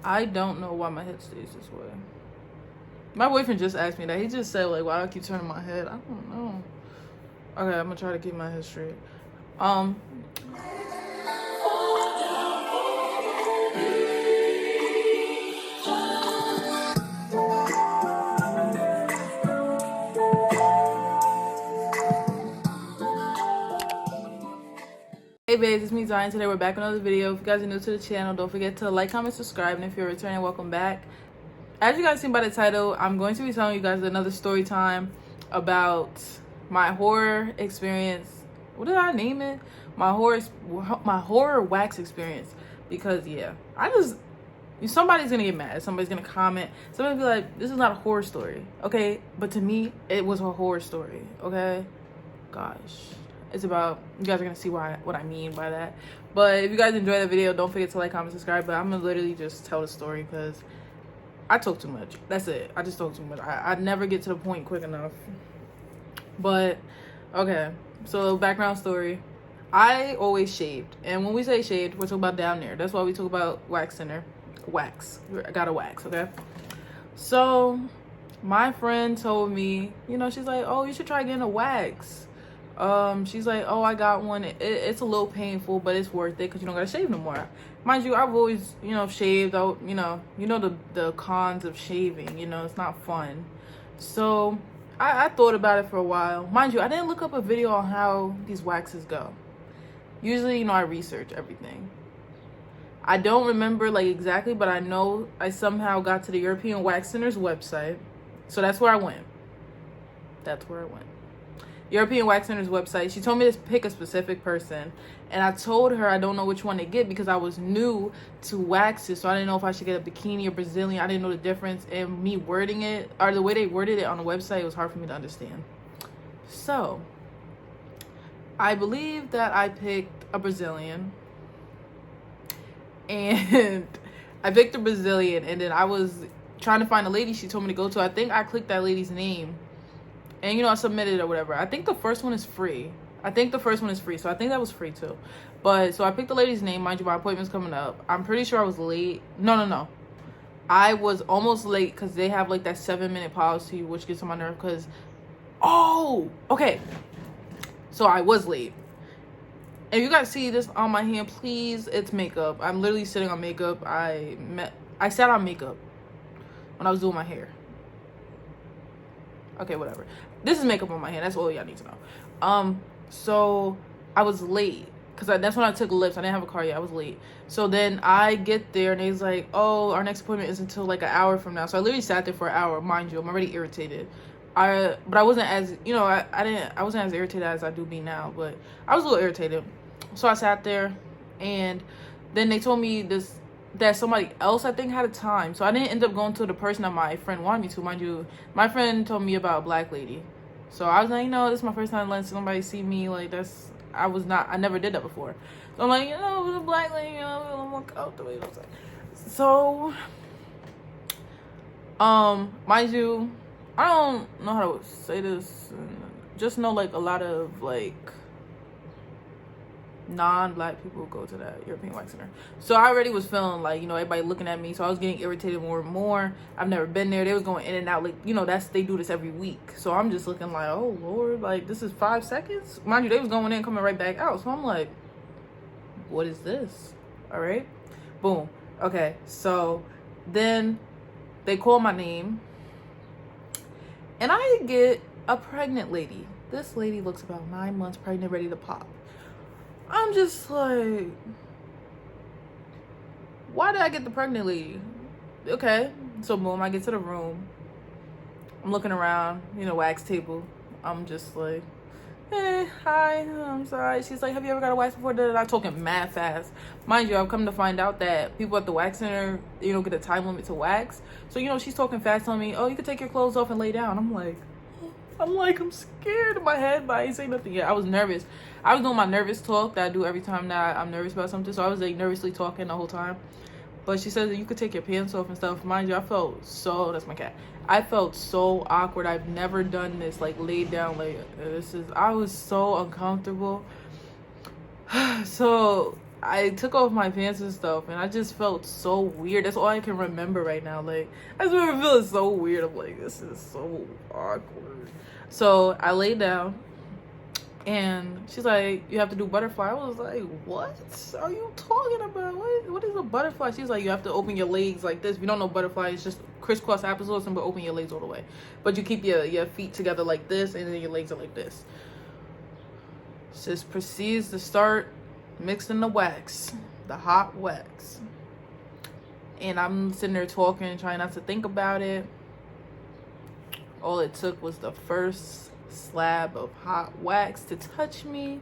I don't know why my head stays this way. My boyfriend just asked me that. He just said, like, why do I keep turning my head? I don't know. Okay, I'm gonna try to keep my head straight. Hey babes, it's me Zion. Today we're back with another video. If you guys are new to the channel, don't forget to like, comment, subscribe, and if you're returning, welcome back. As you guys seen by the title, I'm going to be telling you guys another story time about my horror experience. What did I name it? My horror wax experience. Because yeah, somebody's gonna get mad, somebody's gonna comment, somebody's gonna be like, this is not a horror story, okay? But to me, it was a horror story, okay? Gosh. It's about, you guys are gonna see what I mean by that. But if you guys enjoy the video, don't forget to like, comment, subscribe. But I'm gonna literally just tell the story because I talk too much. That's it. I just talk too much. I never get to the point quick enough. But okay, so background story. I always shaved, and when we say shaved, we're talking about down there. That's why we talk about wax center. Wax. I got a wax, okay? So my friend told me, you know, she's like, oh, you should try getting a wax. She's like, oh, I got one. It's a little painful, but it's worth it because you don't gotta shave no more. Mind you, I've always, you know, shaved out, you know the cons of shaving, you know, it's not fun. So I thought about it for a while. Mind you, I didn't look up a video on how these waxes go. Usually, you know, I research everything. I don't remember like exactly, but I know I somehow got to the European Wax Center's website. So that's where I went. European Wax Center's website. She told me to pick a specific person, and I told her I don't know which one to get because I was new to waxes, so I didn't know if I should get a bikini or Brazilian. I didn't know the difference, and me wording it, or the way they worded it on the website, it was hard for me to understand. So I believe that I picked a Brazilian, and I picked a Brazilian, and then I was trying to find a lady she told me to go to. I think I clicked that lady's name, and you know, I submitted or whatever. I think the first one is free. So I think that was free too. But so I picked the lady's name. Mind you, my appointment's coming up. I'm pretty sure I was late. No. I was almost late because they have like that 7-minute policy, which gets on my nerve because, oh, okay. So I was late. If you guys see this on my hand, please, it's makeup. I'm literally sitting on makeup. I sat on makeup when I was doing my hair. Okay, whatever. This is makeup on my hand. That's all y'all need to know. So I was late because that's when I took lips. I didn't have a car yet. I was late. So then I get there and he's like, oh, our next appointment is until like an hour from now. So I literally sat there for an hour. Mind you, I'm already irritated. But I wasn't as, you know, I wasn't as irritated as I do be now, but I was a little irritated. So I sat there, and then they told me that somebody else I think had a time. So I didn't end up going to the person that my friend wanted me to. Mind you, my friend told me about a black lady. So I was like, you know, this is my first time letting somebody see me. Like, I never did that before. So I'm like, you know, with a black lady, you know, a little more comfortable, you know what I'm saying? So, mind you, I don't know how to say this. Just know, like, a lot of, like, non-black people go to that European Wax Center. So I already was feeling like, you know, everybody looking at me, so I was getting irritated more and more. I've never been there. They was going in and out, like, you know, they do this every week. So I'm just looking like, oh Lord, like, this is 5 seconds. Mind you, they was going in, coming right back out. So I'm like, what is this? All right, boom. Okay, so then they call my name, and I get a pregnant lady. This lady looks about 9 months pregnant, ready to pop. I'm just like, why did I get the pregnant lady? Okay, so boom, I get to the room. I'm looking around, you know, wax table. I'm just like, hey, hi, I'm sorry. She's like, have you ever got a wax before? I talking mad fast. Mind you, I've come to find out that people at the wax center, you know, get a time limit to wax. So, you know, she's talking fast, telling me, oh, you can take your clothes off and lay down. I'm scared in my head, but I ain't saying nothing yet. I was nervous. I was doing my nervous talk that I do every time that I'm nervous about something. So I was like nervously talking the whole time. But she said that you could take your pants off and stuff. Mind you, that's my cat. I felt so awkward. I've never done this, like laid down, like I was so uncomfortable. So I took off my pants and stuff, and I just felt so weird. That's all I can remember right now. Like, I just remember feeling so weird. I'm like, this is so awkward. So I laid down, and she's like, you have to do butterfly. I was like, what are you talking about? What is a butterfly? She's like, you have to open your legs like this. If you don't know butterfly, it's just crisscross applesauce, but open your legs all the way. But you keep your feet together like this, and then your legs are like this. Just proceeds to start mixing the wax, the hot wax. And I'm sitting there talking, trying not to think about it. All it took was the first slab of hot wax to touch me,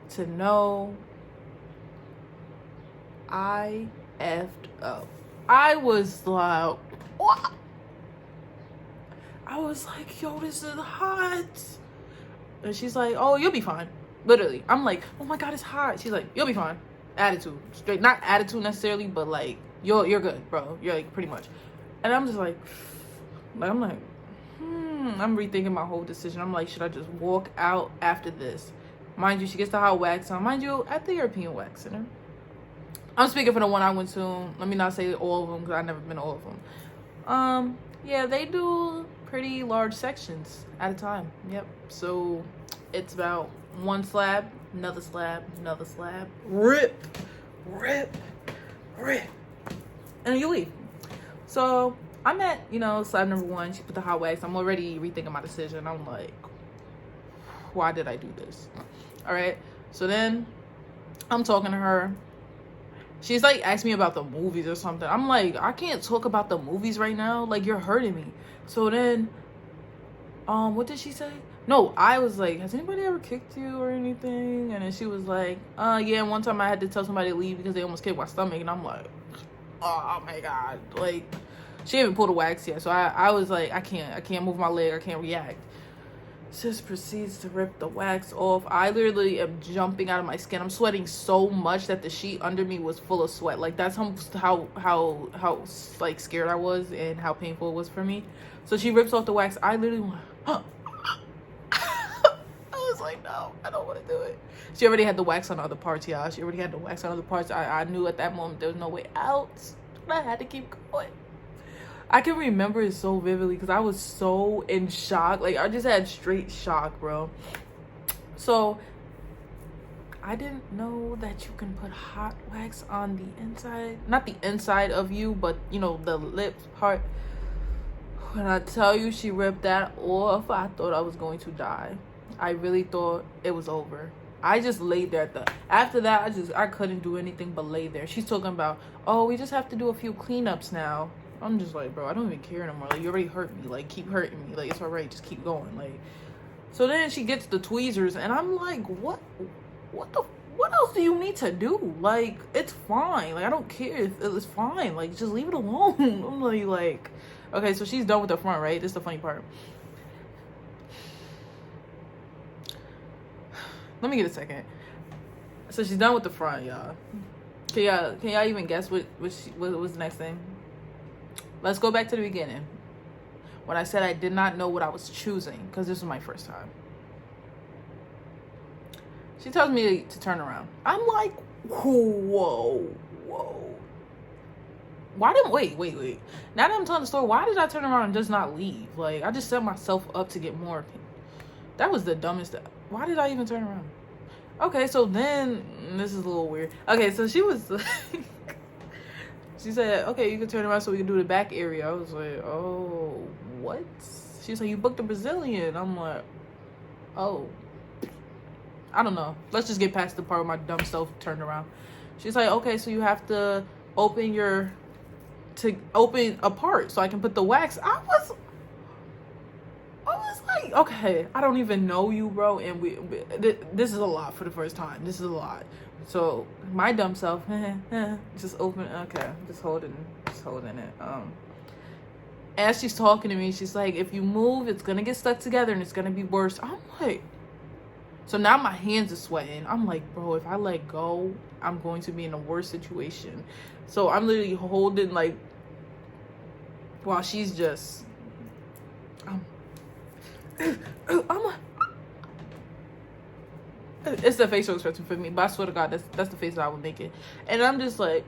to know I effed up. I was like, what? I was like, yo, this is hot. And she's like, oh, you'll be fine. Literally. I'm like, oh my God, it's hot. She's like, you'll be fine. Attitude. Straight, not attitude necessarily, but like, you're good, bro. You're like, pretty much. And I'm just like, I'm like, I'm rethinking my whole decision. I'm like, should I just walk out after this? Mind you, she gets the hot wax on. Mind you, at the European Wax Center. I'm speaking for the one I went to. Let me not say all of them, because I've never been to all of them. Yeah, they do pretty large sections at a time. Yep. So it's about one slab, another slab, another slab. Rip, rip, rip. And you leave. So I'm at, slab number 1. She put the hot wax. I'm already rethinking my decision. I'm like, why did I do this? All right. So then I'm talking to her. She's like, asked me about the movies or something. I'm like, I can't talk about the movies right now. Like, you're hurting me. So then, what did she say? No, I was like, has anybody ever kicked you or anything? And then she was like, yeah, one time I had to tell somebody to leave because they almost kicked my stomach. And I'm like, oh my God. Like, she didn't even pull the wax yet. So I was like, I can't move my leg. I can't react. Just proceeds to rip the wax off. I literally am jumping out of my skin. I'm sweating so much that the sheet under me was full of sweat. Like, that's how like scared I was and how painful it was for me. So she rips off the wax. I literally went, huh. I was like, no, I don't want to do it. She already had the wax on other parts, y'all. She already had the wax on other parts. I knew at that moment there was no way out. But I had to keep going. I can remember it so vividly because I was so in shock. Like, I just had straight shock, bro. So I didn't know that you can put hot wax on the inside. Not the inside of you, but, the lips part. When I tell you she ripped that off, I thought I was going to die. I really thought it was over. I just laid there after that, I couldn't do anything but lay there. She's talking about, oh, we just have to do a few cleanups now. I'm just like, bro, I don't even care no more. Like, you already hurt me. Like, keep hurting me. Like, it's all right. Just keep going. Like, so then she gets the tweezers, and I'm like, what else do you need to do? Like, it's fine. Like, I don't care. It's fine. Like, just leave it alone. I'm like, okay, so she's done with the front, right? This is the funny part. Let me get a second. So she's done with the front, y'all. Can y'all even guess what was the next thing? Let's go back to the beginning. When I said I did not know what I was choosing, because this was my first time. She tells me to turn around. I'm like, whoa. Wait. Now that I'm telling the story, why did I turn around and just not leave? Like, I just set myself up to get more. That was the dumbest. Why did I even turn around? Okay, so then, this is a little weird. Okay, so she was she said, okay, you can turn around so we can do the back area. I was like, oh, what? She's like, you booked a Brazilian. I'm like, oh, I don't know. Let's just get past the part where my dumb self turned around. She's like, okay, so you have to open a part so I can put the wax. I was like, okay, I don't even know you, bro, and this is a lot for the first time. This is a lot. So my dumb self, just open. Okay, just holding it. As she's talking to me, she's like, if you move, it's gonna get stuck together and it's gonna be worse. I'm like, so now my hands are sweating. I'm like, bro, if I let go, I'm going to be in a worse situation. So I'm literally holding, like, while she's just, I'm like, it's the facial expression for me, but I swear to God, that's the face that I would make it. And I'm just like,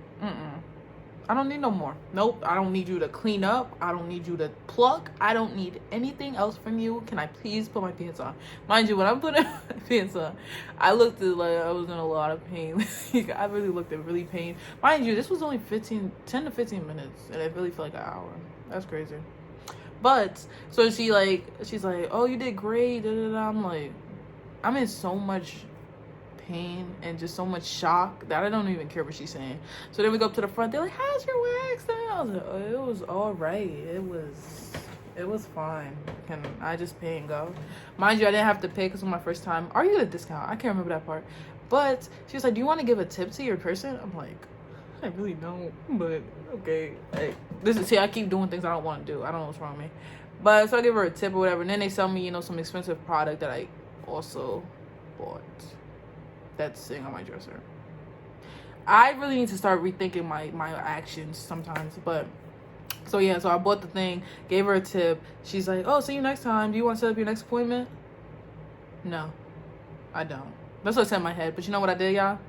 I don't need no more. Nope. I don't need you to clean up. I don't need you to pluck. I don't need anything else from you. Can I please put my pants on? Mind you, when I'm putting my pants on, I looked at like I was in a lot of pain. I really looked at really pain. Mind you, this was only 10 to 15 minutes, and it really felt like an hour. That's crazy. But so she's like, oh, you did great. Da, da, da. I'm like, I'm in so much pain and just so much shock that I don't even care what she's saying. So then we go up to the front. They're like, how's your wax? And I was like, oh, it was all right. It was fine. Can I just pay and go? Mind you, I didn't have to pay because it was my first time. Are you get a discount? I can't remember that part. But she was like, do you want to give a tip to your person? I'm like, I really don't, but okay. Like, see, I keep doing things I don't want to do. I don't know what's wrong with me. But so I give her a tip or whatever, and then they sell me, some expensive product that I also bought. That's sitting on my dresser. I really need to start rethinking my actions sometimes. But so yeah, so I bought the thing, gave her a tip. She's like, oh, see you next time. Do you want to set up your next appointment? No, I don't. That's what I said in my head. But you know what I did, y'all?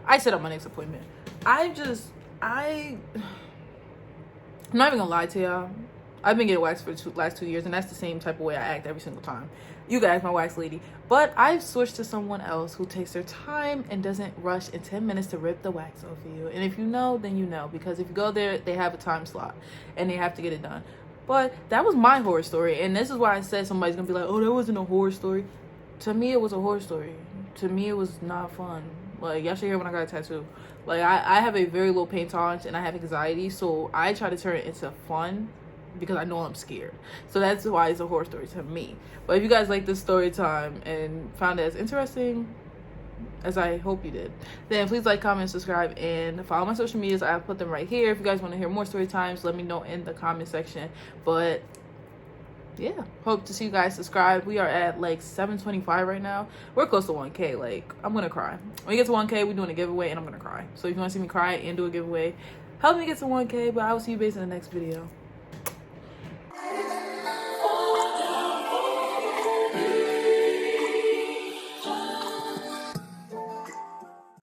I set up my next appointment. I'm not even gonna lie to y'all. I've been getting waxed for the last 2 years, and that's the same type of way I act every single time. You guys, my wax lady. But I've switched to someone else who takes their time and doesn't rush in 10 minutes to rip the wax off of you. And if you know, then you know. Because if you go there, they have a time slot, and they have to get it done. But that was my horror story. And this is why I said somebody's gonna be like, oh, that wasn't a horror story. To me, it was a horror story. To me, it was not fun. Like, y'all should hear when I got a tattoo. Like, I have a very low pain tolerance, and I have anxiety. So I try to turn it into fun, because I know I'm scared. So that's why it's a horror story to me. But if you guys like this story time and found it as interesting as I hope you did, then please like, comment, subscribe, and follow my social medias. I put them right here. If you guys want to hear more story times, let me know in the comment section. But yeah, hope to see you guys subscribe. We are at like 725 right now. We're close to 1K. Like, I'm gonna cry when we get to 1K. We're doing a giveaway, and I'm gonna cry. So if you want to see me cry and do a giveaway, help me get to 1K. But I will see you guys in the next video.